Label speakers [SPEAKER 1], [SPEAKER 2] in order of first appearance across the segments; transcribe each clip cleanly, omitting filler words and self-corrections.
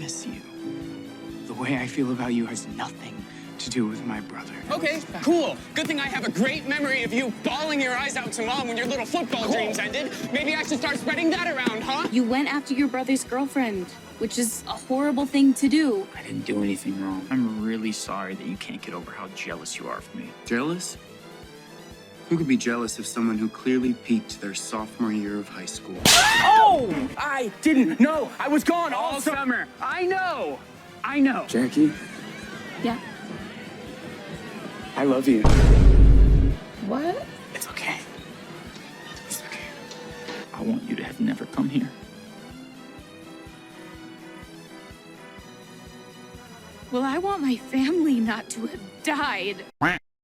[SPEAKER 1] promise you, the way I feel about you has nothing to do with my brother.
[SPEAKER 2] Okay, cool. Good thing I have a great memory of you bawling your eyes out to Mom when your little football dreams ended. Maybe I should start spreading that around, huh?
[SPEAKER 3] You went after your brother's girlfriend, which is a horrible thing to do.
[SPEAKER 1] I didn't do anything wrong. I'm really sorry that you can't get over how jealous you are of me. Jealous? Who could be jealous of someone who clearly peaked their sophomore year of high school?
[SPEAKER 2] Oh! I didn't know. I was gone all summer. I know.
[SPEAKER 1] Jackie,
[SPEAKER 3] Yeah.
[SPEAKER 1] I love you.
[SPEAKER 3] What?
[SPEAKER 1] It's okay. It's okay. I want you to have never come here.
[SPEAKER 3] Well, I want my family not to have died.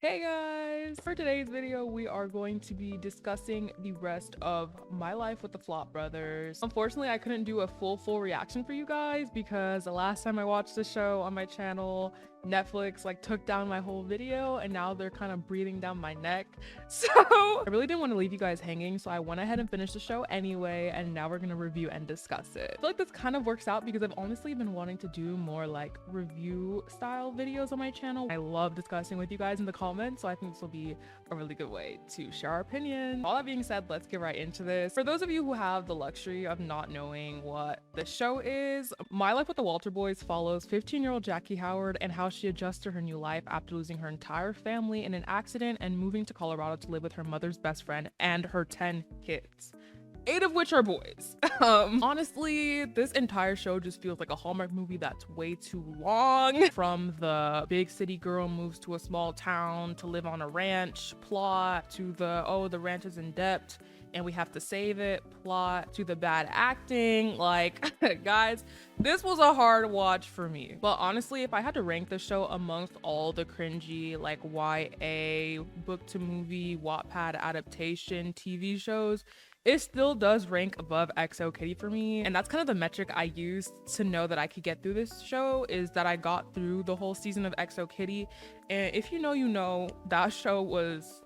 [SPEAKER 4] Hey guys! For today's video, we are going to be discussing the rest of my life with the Flop Brothers. Unfortunately, I couldn't do a full reaction for you guys because the last time I watched the show on my channel, Netflix took down my whole video and now they're kind of breathing down my neck. So I really didn't want to leave you guys hanging, so I went ahead and finished the show anyway, and now we're gonna review and discuss it. I feel like this kind of works out because I've honestly been wanting to do more review style videos on my channel. I love discussing with you guys in the comments, so I think this will be a really good way to share our opinions. All that being said, let's get right into this. For those of you who have the luxury of not knowing what the show is, My Life with the Walter Boys follows 15-year-old Jackie Howard and how she adjusts to her new life after losing her entire family in an accident and moving to Colorado to live with her mother's best friend and her 10 kids. 8 of which are boys. Honestly, this entire show just feels like a Hallmark movie that's way too long. From the big city girl moves to a small town to live on a ranch plot, to the, oh, the ranch is in debt and we have to save it plot, to the bad acting. Guys, this was a hard watch for me. But honestly, if I had to rank the show amongst all the cringy YA book to movie Wattpad adaptation TV shows, it still does rank above XO Kitty for me. And that's kind of the metric I used to know that I could get through this show, is that I got through the whole season of XO Kitty. And if you know, you know, that show was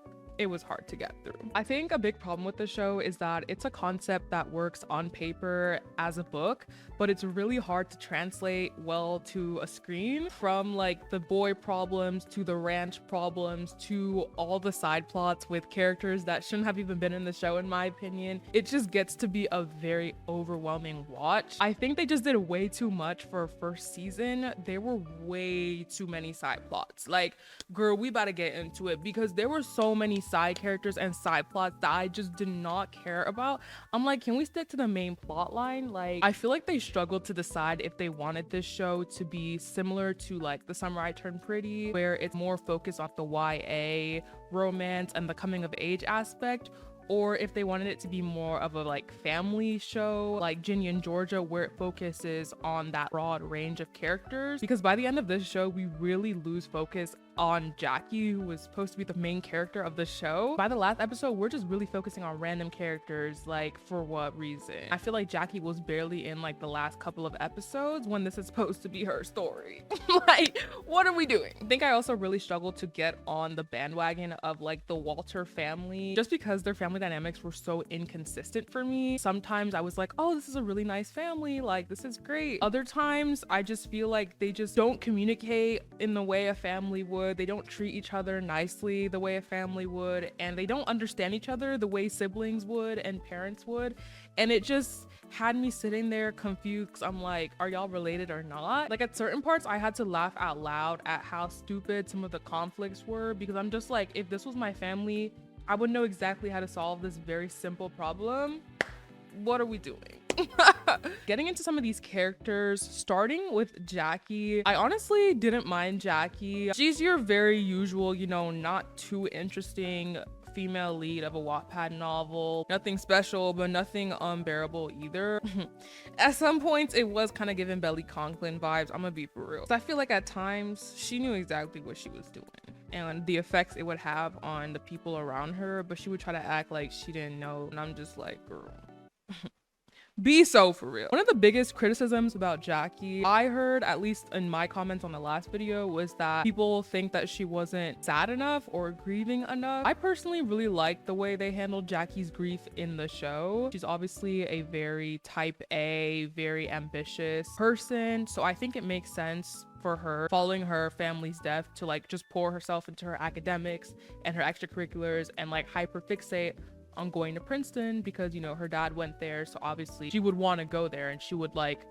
[SPEAKER 4] hard to get through. I think a big problem with the show is that it's a concept that works on paper as a book, but it's really hard to translate well to a screen. From the boy problems to the ranch problems to all the side plots with characters that shouldn't have even been in the show, in my opinion. It just gets to be a very overwhelming watch. I think they just did way too much for a first season. There were way too many side plots. Girl, we about to get into it because there were so many side characters and side plots that I just did not care about. I'm like, can we stick to the main plot line? I feel like they struggled to decide if they wanted this show to be similar to The Summer I Turned Pretty, where it's more focused on the YA romance and the coming of age aspect, or if they wanted it to be more of a family show like Ginny and Georgia, where it focuses on that broad range of characters. Because by the end of this show, we really lose focus on Jackie, who was supposed to be the main character of the show. By the last episode, we're just really focusing on random characters. For what reason? I feel like Jackie was barely in the last couple of episodes when this is supposed to be her story. What are we doing? I think I also really struggled to get on the bandwagon of the Walter family, just because their family dynamics were so inconsistent for me. Sometimes I was like, oh, this is a really nice family, this is great. Other times I just feel like they just don't communicate in the way a family would. They don't treat each other nicely the way a family would, and they don't understand each other the way siblings would and parents would. And it just had me sitting there confused, 'cause I'm like, are y'all related or not? At certain parts I had to laugh out loud at how stupid some of the conflicts were, because I'm just like, if this was my family, I would know exactly how to solve this very simple problem. What are we doing? Getting into some of these characters, starting with Jackie. I honestly didn't mind Jackie. She's your very usual, not too interesting female lead of a Wattpad novel. Nothing special, but nothing unbearable either. At some points, it was kind of giving Belly Conklin vibes, I'm gonna be for real. So I feel like at times, she knew exactly what she was doing and the effects it would have on the people around her, but she would try to act like she didn't know, and I'm just like, girl. Be so for real. One of the biggest criticisms about Jackie I heard, at least in my comments on the last video, was that people think that she wasn't sad enough or grieving enough. I personally really like the way they handled Jackie's grief in the show. She's obviously a very type A, very ambitious person, so I think it makes sense for her following her family's death to like just pour herself into her academics and her extracurriculars and like hyper fixate on going to Princeton because, you know, her dad went there, so obviously she would want to go there and she would like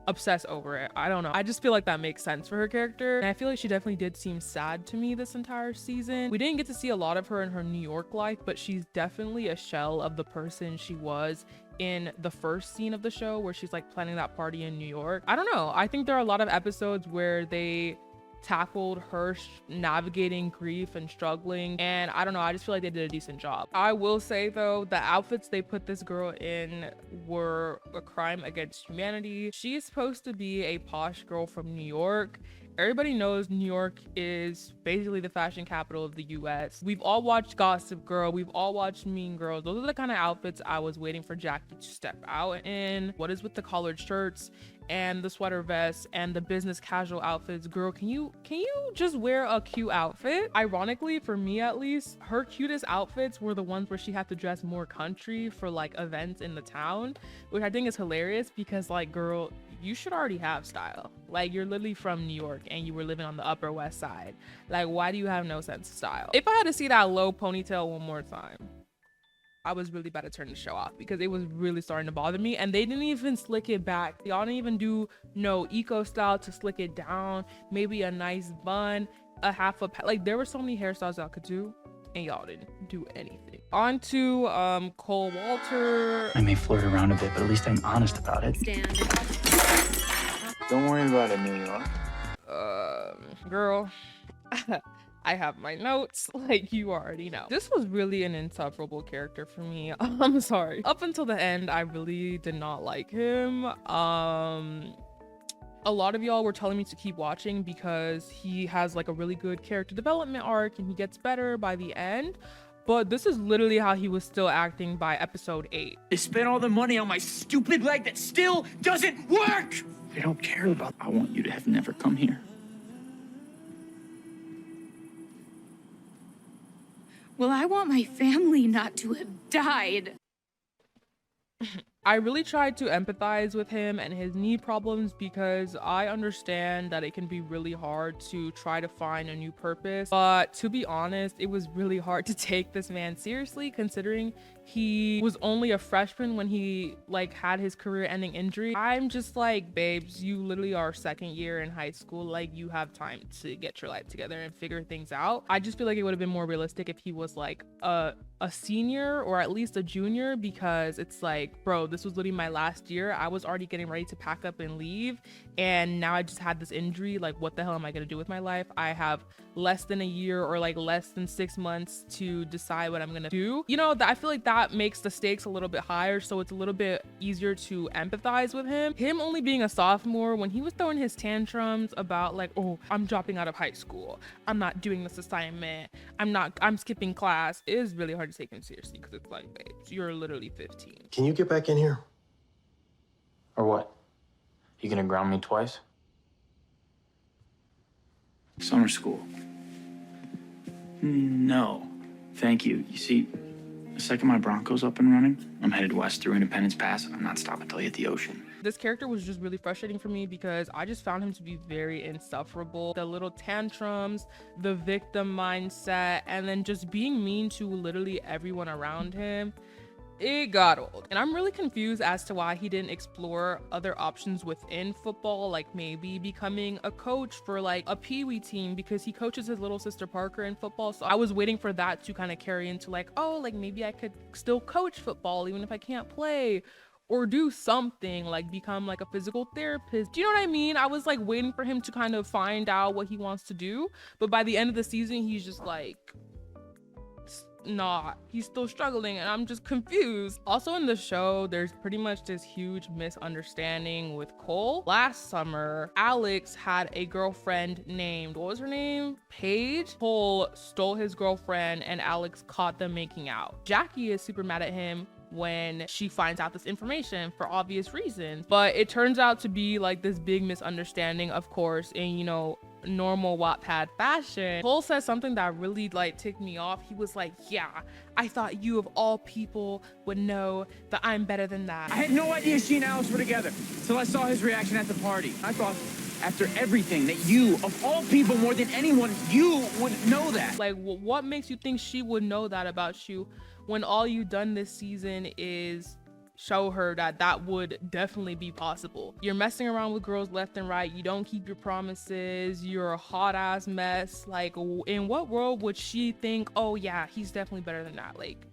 [SPEAKER 4] obsess over it. I don't know, I just feel like that makes sense for her character, and I feel like she definitely did seem sad to me this entire season. We didn't get to see a lot of her in her New York life, but she's definitely a shell of the person she was in the first scene of the show where she's like planning that party in New York. I don't know, I think there are a lot of episodes where they tackled her navigating grief and struggling, and I don't know, I just feel like they did a decent job. I will say though, the outfits they put this girl in were a crime against humanity. She is supposed to be a posh girl from New York. Everybody knows New York is basically the fashion capital of the US. We've all watched Gossip Girl, we've all watched Mean Girls. Those are the kind of outfits I was waiting for Jackie to step out in. What is with the collared shirts and the sweater vests and the business casual outfits? Girl, can you just wear a cute outfit? Ironically, for me at least, her cutest outfits were the ones where she had to dress more country for like events in the town, which I think is hilarious because like, girl, you should already have style. Like, you're literally from New York and you were living on the Upper West Side. Like, why do you have no sense of style? If I had to see that low ponytail one more time, I was really about to turn the show off because it was really starting to bother me, and they didn't even slick it back. Y'all didn't even do no eco style to slick it down, maybe a nice bun, a half a like there were so many hairstyles y'all could do and y'all didn't do anything. On to Cole Walter.
[SPEAKER 5] I may flirt around a bit, but at least I'm honest about it.
[SPEAKER 1] Don't worry about it, New York.
[SPEAKER 4] Girl, I have my notes, like you already know. This was really an insufferable character for me. I'm sorry. Up until the end, I really did not like him. A lot of y'all were telling me to keep watching because he has like a really good character development arc and he gets better by the end. But this is literally how he was still acting by episode 8.
[SPEAKER 1] They spent all the money on my stupid leg that still doesn't work! I don't care about... I want you to have never come here.
[SPEAKER 3] Well, I want my family not to have died.
[SPEAKER 4] I really tried to empathize with him and his knee problems because I understand that it can be really hard to try to find a new purpose. But to be honest, it was really hard to take this man seriously considering he was only a freshman when he like had his career-ending injury. I'm just like, babes, you literally are second year in high school. Like, you have time to get your life together and figure things out. I just feel like it would have been more realistic if he was like a senior or at least a junior, because it's like, bro, this was literally my last year. I was already getting ready to pack up and leave, and now I just had this injury. Like, what the hell am I gonna do with my life? I have less than a year or like less than 6 months to decide what I'm gonna do. You know, I feel like that makes the stakes a little bit higher, so it's a little bit easier to empathize with him. Him only being a sophomore, when he was throwing his tantrums about like, oh, I'm dropping out of high school, I'm not doing this assignment, I'm skipping class, it is really hard to take him seriously because it's like, babes, you're literally 15.
[SPEAKER 6] Can you get back in here?
[SPEAKER 5] Or what? You gonna ground me twice?
[SPEAKER 1] Summer school. No, thank you. You see, the second my Bronco's up and running, I'm headed west through Independence Pass. I'm not stopping till I hit the ocean.
[SPEAKER 4] This character was just really frustrating for me because I just found him to be very insufferable. The little tantrums, the victim mindset, and then just being mean to literally everyone around him. It got old, and I'm really confused as to why he didn't explore other options within football, like maybe becoming a coach for like a peewee team, because he coaches his little sister Parker in football. So I was waiting for that to kind of carry into like, oh, like maybe I could still coach football even if I can't play, or do something like become like a physical therapist. Do you know what I mean? I was like waiting for him to kind of find out what he wants to do, but by the end of the season, he's just like, not, he's still struggling, and I'm just confused. Also in the show, there's pretty much this huge misunderstanding with Cole. Last summer, Alex had a girlfriend named, what was her name? Paige. Cole stole his girlfriend and Alex caught them making out. Jackie is super mad at him when she finds out this information for obvious reasons. But it turns out to be like this big misunderstanding, of course, in, you know, normal Wattpad fashion. Cole says something that really like ticked me off. He was like, yeah, I thought you of all people would know that I'm better than that.
[SPEAKER 2] I had no idea she and Alex were together till I saw his reaction at the party. I thought after everything that you, of all people more than anyone, you would know that.
[SPEAKER 4] Like, what makes you think she would know that about you when all you've done this season is show her that that would definitely be possible? You're messing around with girls left and right. You don't keep your promises. You're a hot ass mess. Like, in what world would she think, oh yeah, he's definitely better than that? Like,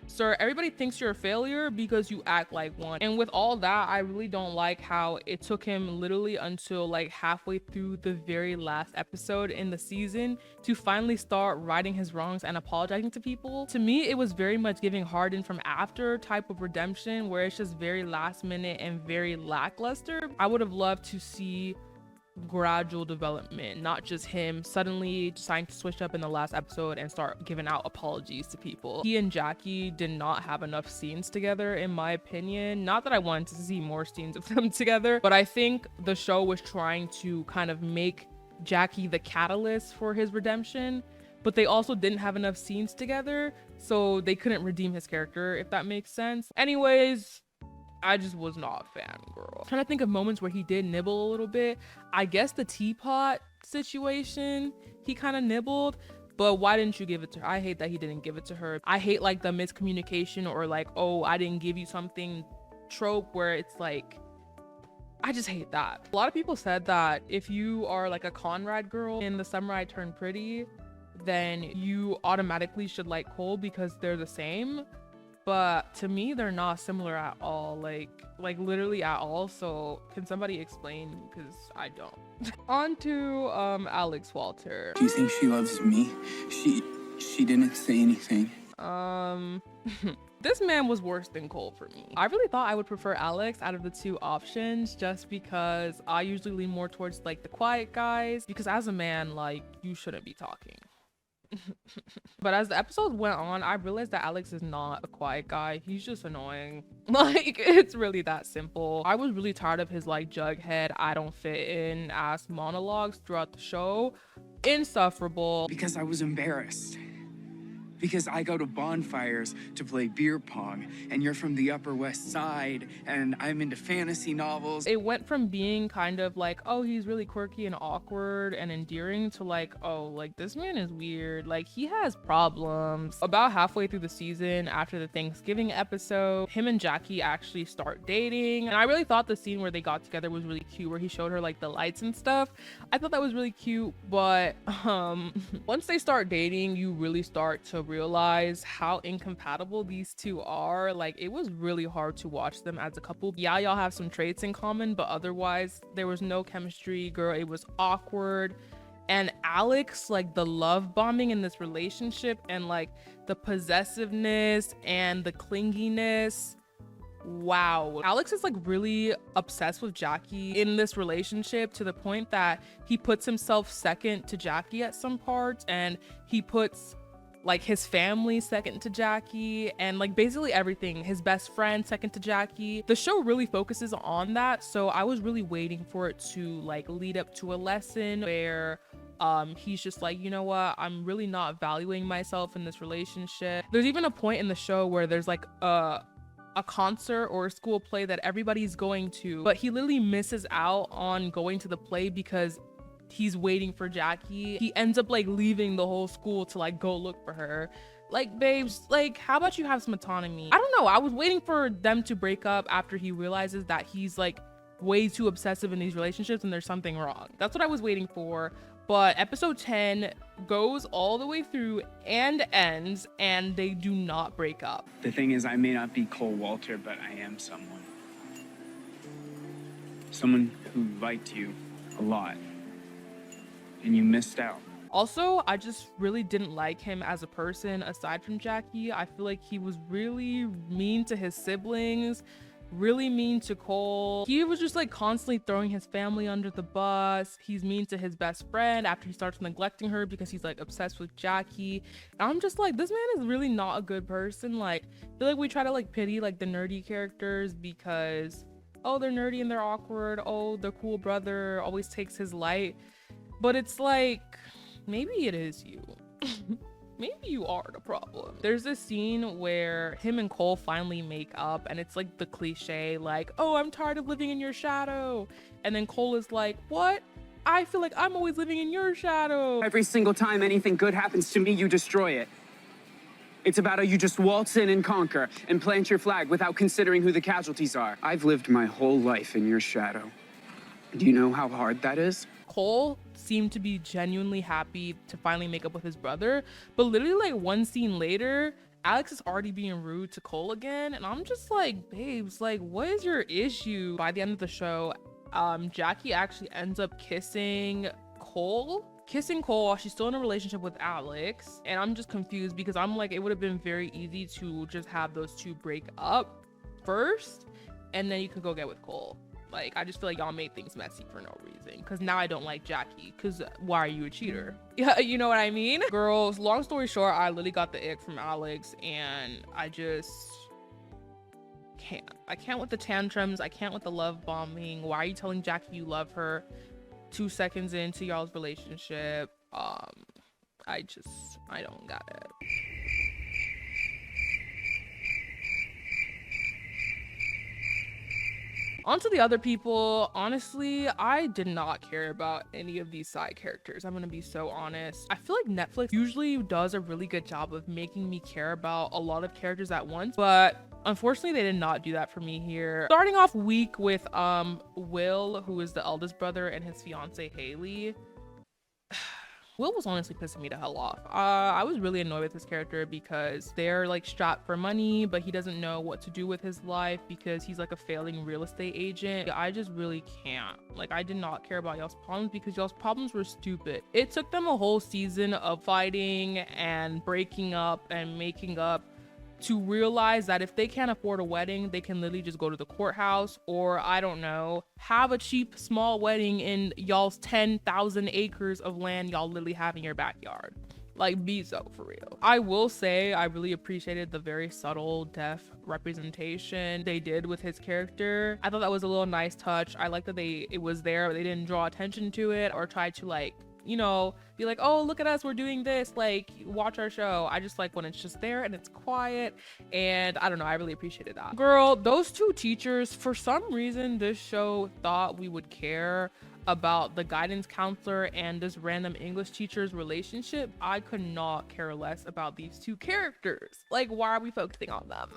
[SPEAKER 4] sir, everybody thinks you're a failure because you act like one. And with all that, I really don't like how it took him literally until like halfway through the very last episode in the season to finally start righting his wrongs and apologizing to people. To me, it was very much giving Hardin from After type of redemption, where it's just very last minute and very lackluster. I would have loved to see gradual development, not just him suddenly deciding to switch up in the last episode and start giving out apologies to people. He and Jackie did not have enough scenes together, in my opinion. Not that I wanted to see more scenes of them together, but I think the show was trying to kind of make Jackie the catalyst for his redemption, but they also didn't have enough scenes together, so they couldn't redeem his character, if that makes sense. Anyways, I just was not a fan, girl. Trying to think of moments where he did nibble a little bit. I guess the teapot situation, he kind of nibbled, but why didn't you give it to her? I hate that he didn't give it to her. I hate like the miscommunication or like, oh, I didn't give you something trope where it's like, I just hate that. A lot of people said that if you are like a Conrad girl in The Summer I Turned Pretty, then you automatically should like Cole because they're the same. But to me, they're not similar at all, like literally at all. So can somebody explain, because I don't. On to Alex Walter.
[SPEAKER 1] Do you think she loves me? She didn't say anything.
[SPEAKER 4] This man was worse than Cole for me. I really thought I would prefer Alex out of the two options, just because I usually lean more towards like the quiet guys, because as a man, like, you shouldn't be talking. But as the episode went on, I realized that Alex is not a quiet guy. He's just annoying. Like, it's really that simple. I was really tired of his like Jughead, I don't fit in ass monologues throughout the show. Insufferable.
[SPEAKER 1] Because I was embarrassed. Because I go to bonfires to play beer pong, and you're from the Upper West Side, and I'm into fantasy novels.
[SPEAKER 4] It went from being kind of like, oh, he's really quirky and awkward and endearing, to like, oh, like, this man is weird. Like, he has problems. About halfway through the season, after the Thanksgiving episode, him and Jackie actually start dating. And I really thought the scene where they got together was really cute, where he showed her like the lights and stuff. I thought that was really cute, but once they start dating, you really start to realize how incompatible these two are. Like, it was really hard to watch them as a couple. Yeah, y'all have some traits in common, but otherwise there was no chemistry, girl. It was awkward. And Alex, like, the love bombing in this relationship and like the possessiveness and the clinginess, wow. Alex is like really obsessed with Jackie in this relationship, to the point that he puts himself second to Jackie at some parts, and he puts like his family second to Jackie, and like basically everything, his best friend second to Jackie. The show really focuses on that, so I was really waiting for it to like lead up to a lesson where he's just like, you know what, I'm really not valuing myself in this relationship. There's even a point in the show where there's like a concert or a school play that everybody's going to, but he literally misses out on going to the play because he's waiting for Jackie. He ends up like leaving the whole school to like go look for her. Like, babes, like, how about you have some autonomy? I don't know, I was waiting for them to break up after he realizes that he's like way too obsessive in these relationships and there's something wrong. That's what I was waiting for. But episode 10 goes all the way through and ends, and they do not break up.
[SPEAKER 1] The thing is, I may not be Cole Walter, but I am someone. Someone who liked you a lot. And you missed out.
[SPEAKER 4] Also, I just really didn't like him as a person aside from Jackie. I feel like he was really mean to his siblings. really mean to Cole. He was just like constantly throwing his family under the bus. He's mean to his best friend after he starts neglecting her because he's like obsessed with Jackie. And I'm just like, this man is really not a good person. Like, I feel like we try to like pity like the nerdy characters because, oh, they're nerdy and they're awkward. Oh, the cool brother always takes his light. But it's like, maybe it is you. Maybe you are the problem. There's this scene where him and Cole finally make up, and it's like the cliche, like, oh, I'm tired of living in your shadow. And then Cole is like, what? I feel like I'm always living in your shadow.
[SPEAKER 2] Every single time anything good happens to me, you destroy it. It's about how you just waltz in and conquer and plant your flag without considering who the casualties are. I've lived my whole life in your shadow. Do you know how hard that is?
[SPEAKER 4] Cole seemed to be genuinely happy to finally make up with his brother, but literally like one scene later, Alex is already being rude to Cole again, and I'm just like, babes, like, what is your issue? By the end of the show, Jackie actually ends up kissing Cole while she's still in a relationship with Alex, and I'm just confused because I'm like, it would have been very easy to just have those two break up first, and then you could go get with Cole. Like, I just feel like y'all made things messy for no reason. Because now I don't like Jackie. Because why are you a cheater? Yeah, you know what I mean? Girls, long story short, I literally got the ick from Alex. And I just can't. I can't with the tantrums. I can't with the love bombing. Why are you telling Jackie you love her 2 seconds into y'all's relationship? I don't got it. Onto the other people, honestly, I did not care about any of these side characters. I'm gonna be so honest. I feel like Netflix usually does a really good job of making me care about a lot of characters at once, but unfortunately they did not do that for me here. Starting off week with Will, who is the eldest brother, and his fiance Haley. Will was honestly pissing me the hell off. I was really annoyed with his character because they're like strapped for money, but he doesn't know what to do with his life because he's like a failing real estate agent. I just really can't. Like, I did not care about y'all's problems because y'all's problems were stupid. It took them a whole season of fighting and breaking up and making up to realize that if they can't afford a wedding, they can literally just go to the courthouse, or I don't know, have a cheap small wedding in y'all's 10,000 acres of land y'all literally have in your backyard. Like, be so for real. I will say I really appreciated the very subtle deaf representation they did with his character. I thought that was a little nice touch. I like that it was there, but they didn't draw attention to it or try to, like, you know, be like, oh, look at us, we're doing this, like, watch our show. I just like when it's just there and it's quiet, and I don't know, I really appreciated that. Girl, those two teachers, for some reason this show thought we would care about the guidance counselor and this random English teacher's relationship. I could not care less about these two characters. Like, why are we focusing on them?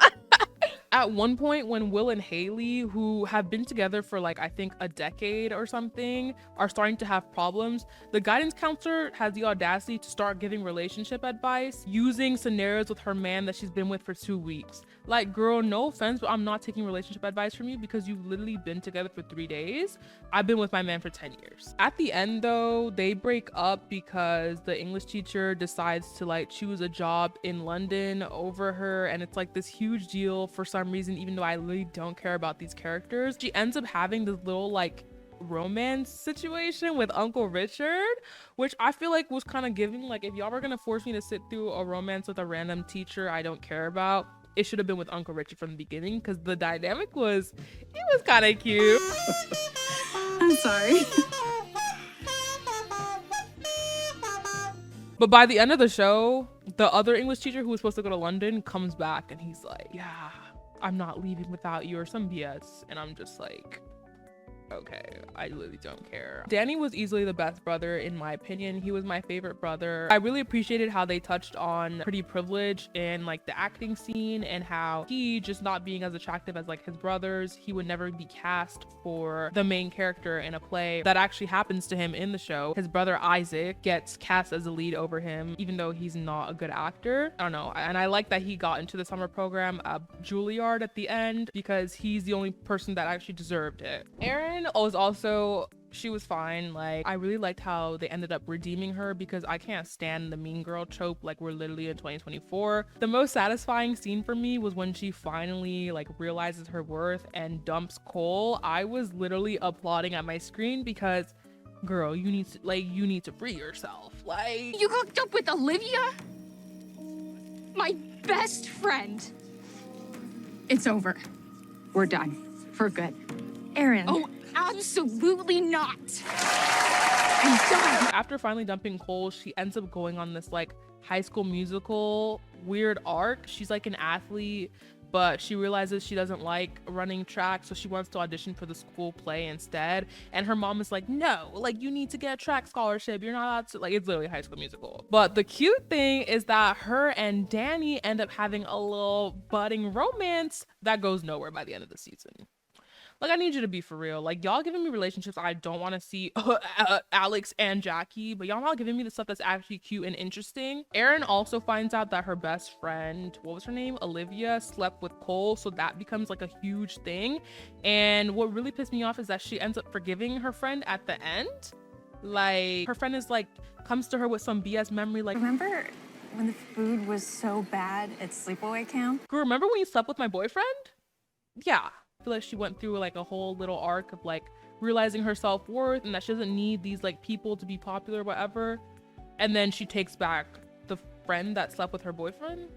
[SPEAKER 4] At one point, when Will and Haley, who have been together for like, I think a decade or something, are starting to have problems, the guidance counselor has the audacity to start giving relationship advice using scenarios with her man that she's been with for 2 weeks. Like, girl, no offense, but I'm not taking relationship advice from you because you've literally been together for 3 days. I've been with my man for 10 years. At the end though, they break up because the English teacher decides to like choose a job in London over her, and it's like this huge deal for some reason, even though I literally don't care about these characters. She ends up having this little like romance situation with Uncle Richard, which I feel like was kind of giving, like, if y'all were gonna force me to sit through a romance with a random teacher I don't care about, it should have been with Uncle Richard from the beginning, because the dynamic was kind of cute.
[SPEAKER 3] I'm sorry.
[SPEAKER 4] But by the end of the show, the other English teacher who was supposed to go to London comes back and he's like, yeah, I'm not leaving without you, or some BS. And I'm just like, okay, I literally don't care. Danny was easily the best brother in my opinion. He was my favorite brother. I really appreciated how they touched on pretty privilege in like the acting scene, and how he, just not being as attractive as like his brothers, he would never be cast for the main character in a play that actually happens to him in the show. His brother Isaac gets cast as the lead over him, even though he's not a good actor. I don't know. And I like that he got into the summer program Juilliard at the end, because he's the only person that actually deserved it. Aaron was also she was fine. Like, I really liked how they ended up redeeming her because I can't stand the mean girl trope. Like, we're literally in 2024. The most satisfying scene for me was when she finally like realizes her worth and dumps Cole. I was literally applauding at my screen because girl, you need to free yourself. Like,
[SPEAKER 3] You hooked up with Olivia? My best friend. It's over. We're done. For good.
[SPEAKER 6] Aaron.
[SPEAKER 3] Oh, absolutely not. I'm done.
[SPEAKER 4] after finally dumping Cole, she ends up going on this like High School Musical weird arc. She's like an athlete, but she realizes she doesn't like running track, so she wants to audition for the school play instead. And her mom is like, no, like you need to get a track scholarship. You're not allowed to, like, it's literally High School Musical. But the cute thing is that her and Danny end up having a little budding romance that goes nowhere by the end of the season. Like, I need you to be for real. Like, y'all giving me relationships I don't want to see, Alex and Jackie, but y'all not giving me the stuff that's actually cute and interesting. Erin also finds out that her best friend, what was her name? Olivia, slept with Cole, so that becomes like a huge thing. And what really pissed me off is that she ends up forgiving her friend at the end. Like, her friend is like, comes to her with some BS memory, like,
[SPEAKER 6] Remember when the food was so bad at sleepaway camp?
[SPEAKER 4] girl, remember when you slept with my boyfriend? Yeah. I feel like she went through like a whole little arc of like realizing her self-worth and that she doesn't need these like people to be popular or whatever. And then she takes back the friend that slept with her boyfriend.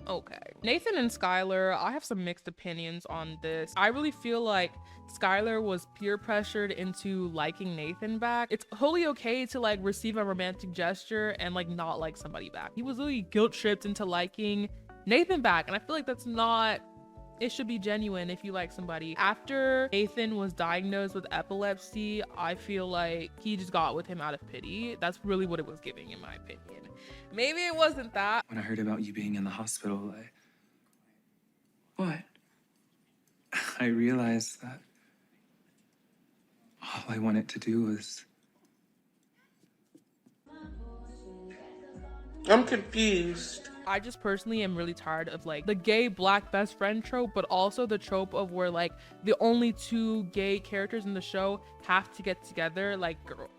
[SPEAKER 4] Okay. Nathan and Skylar, I have some mixed opinions on this. I really feel like Skylar was peer pressured into liking Nathan back. It's wholly okay to like receive a romantic gesture and like not like somebody back. He was really guilt tripped into liking Nathan back, and I feel like that's not, it should be genuine if you like somebody. After Nathan was diagnosed with epilepsy, I feel like he just got with him out of pity. That's really what it was giving, in my opinion. Maybe it wasn't that.
[SPEAKER 1] When I heard about you being in the hospital, What? I realized that all I wanted to do was...
[SPEAKER 7] I'm confused.
[SPEAKER 4] I just personally am really tired of like the gay black best friend trope, but also the trope of where like the only two gay characters in the show have to get together. Like, girl,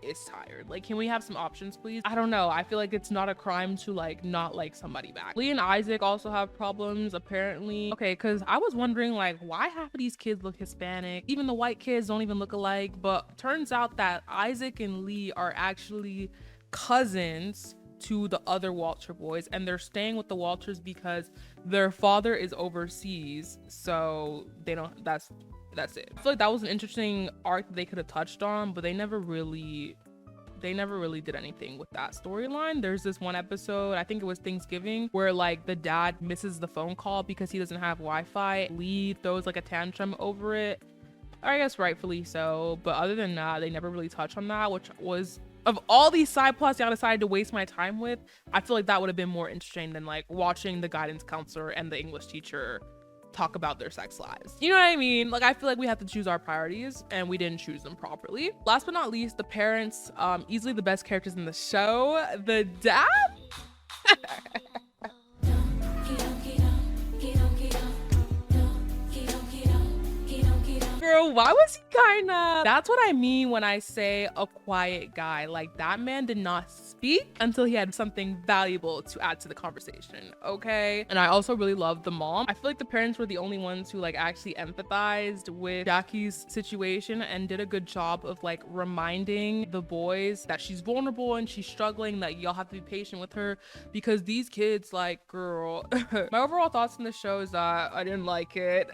[SPEAKER 4] it's tired. Like, can we have some options, please? I don't know. I feel like it's not a crime to like not like somebody back. Lee and Isaac also have problems apparently. Okay, because I was wondering like why half of these kids look Hispanic. Even the white kids don't even look alike. But turns out that Isaac and Lee are actually cousins to the other Walter boys, and they're staying with the Walters because their father is overseas, so they don't, that's it. I feel like that was an interesting arc that they could have touched on, but they never really did anything with that storyline. There's this one episode, I think it was Thanksgiving, where like the dad misses the phone call because he doesn't have Wi-Fi. Lee throws like a tantrum over it, I guess rightfully so, but other than that, they never really touched on that, which was, of all these side plots y'all decided to waste my time with, I feel like that would have been more interesting than like watching the guidance counselor and the English teacher talk about their sex lives. You know what I mean? Like, I feel like we have to choose our priorities and we didn't choose them properly. Last but not least, the parents, easily the best characters in the show. The dad? Girl, why was he kinda... That's what I mean when I say a quiet guy. Like, that man did not speak until he had something valuable to add to the conversation, okay? And I also really love the mom. I feel like the parents were the only ones who like actually empathized with Jackie's situation and did a good job of like reminding the boys that she's vulnerable and she's struggling, that y'all have to be patient with her because these kids, like, girl. My overall thoughts on the show is that I didn't like it.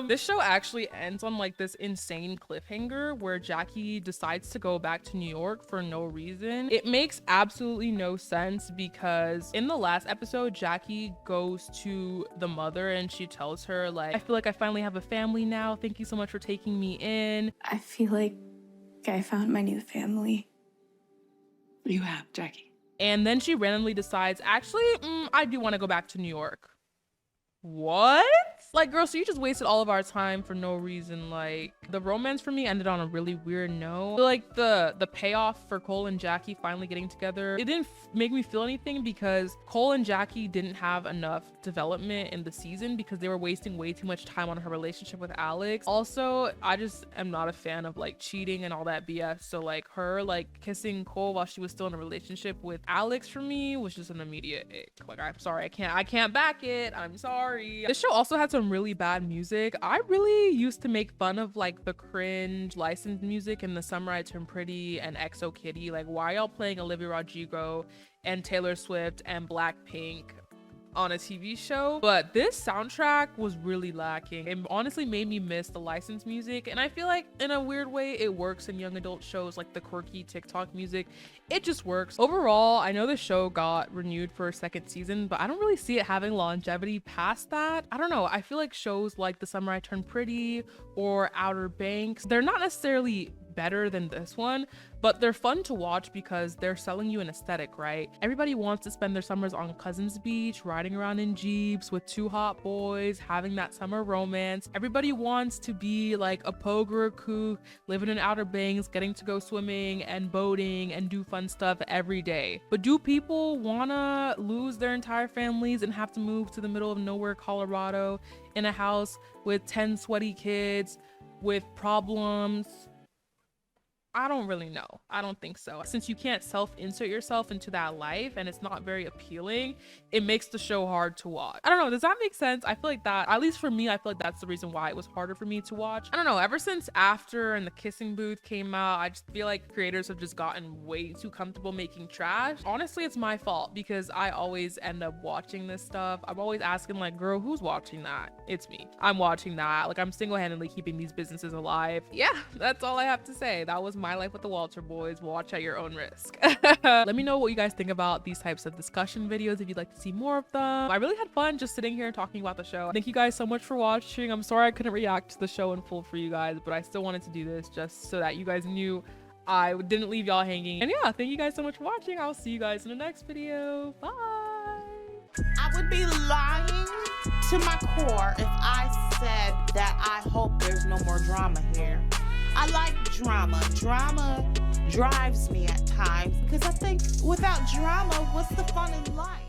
[SPEAKER 4] This show actually ends on like this insane cliffhanger where Jackie decides to go back to New York for no reason. It makes absolutely no sense because in the last episode, Jackie goes to the mother and she tells her like, I feel like I finally have a family now. Thank you so much for taking me in.
[SPEAKER 6] I feel like I found my new family.
[SPEAKER 1] You have, Jackie.
[SPEAKER 4] And then she randomly decides, actually, I do want to go back to New York. What? Like, girl, so you just wasted all of our time for no reason. Like, the romance for me ended on a really weird note. Like, the payoff for Cole and Jackie finally getting together, it didn't make me feel anything because Cole and Jackie didn't have enough development in the season because they were wasting way too much time on her relationship with Alex. Also, I just am not a fan of like cheating and all that BS. So like her like kissing Cole while she was still in a relationship with Alex for me was just an immediate ick. Like, I'm sorry, I can't back it. I'm sorry. This show also had some really bad music. I really used to make fun of like the cringe licensed music in The Summer I Turned Pretty and XO Kitty. Like, why y'all playing Olivia Rodrigo and Taylor Swift and Blackpink on a TV show? But this soundtrack was really lacking. It honestly made me miss the licensed music, and I feel like in a weird way it works in young adult shows, like the quirky TikTok music. It just works. Overall, I know the show got renewed for a second season, but I don't really see it having longevity past that. I don't know, I feel like shows like The Summer I Turned Pretty or Outer Banks, they're not necessarily better than this one, but they're fun to watch because they're selling you an aesthetic, right? Everybody wants to spend their summers on Cousins Beach, riding around in Jeeps with two hot boys, having that summer romance. Everybody wants to be like a Pogue or a Kook, living in Outer Banks, getting to go swimming and boating and do fun stuff every day. But do people wanna lose their entire families and have to move to the middle of nowhere, Colorado, in a house with 10 sweaty kids with problems? I don't really know. I don't think so. Since you can't self-insert yourself into that life and it's not very appealing, it makes the show hard to watch. I don't know, does that make sense? I feel like that, at least for me, I feel like that's the reason why it was harder for me to watch. I don't know, ever since After and The Kissing Booth came out, I just feel like creators have just gotten way too comfortable making trash. Honestly, it's my fault because I always end up watching this stuff. I'm always asking like, girl, who's watching that? It's me. I'm watching that. Like, I'm single-handedly keeping these businesses alive. Yeah, that's all I have to say. That was My Life with the Walter Boys. Watch at your own risk. Let me know what you guys think about these types of discussion videos if you'd like to see more of them. I really had fun just sitting here and talking about the show. Thank you guys so much for watching. I'm sorry I couldn't react to the show in full for you guys, but I still wanted to do this just so that you guys knew I didn't leave y'all hanging. And yeah, thank you guys so much for watching. I'll see you guys in the next video. Bye.
[SPEAKER 7] I would be lying to my core if I said that I hope there's no more drama here. I like drama. Drama drives me at times because I think without drama, what's the fun in life?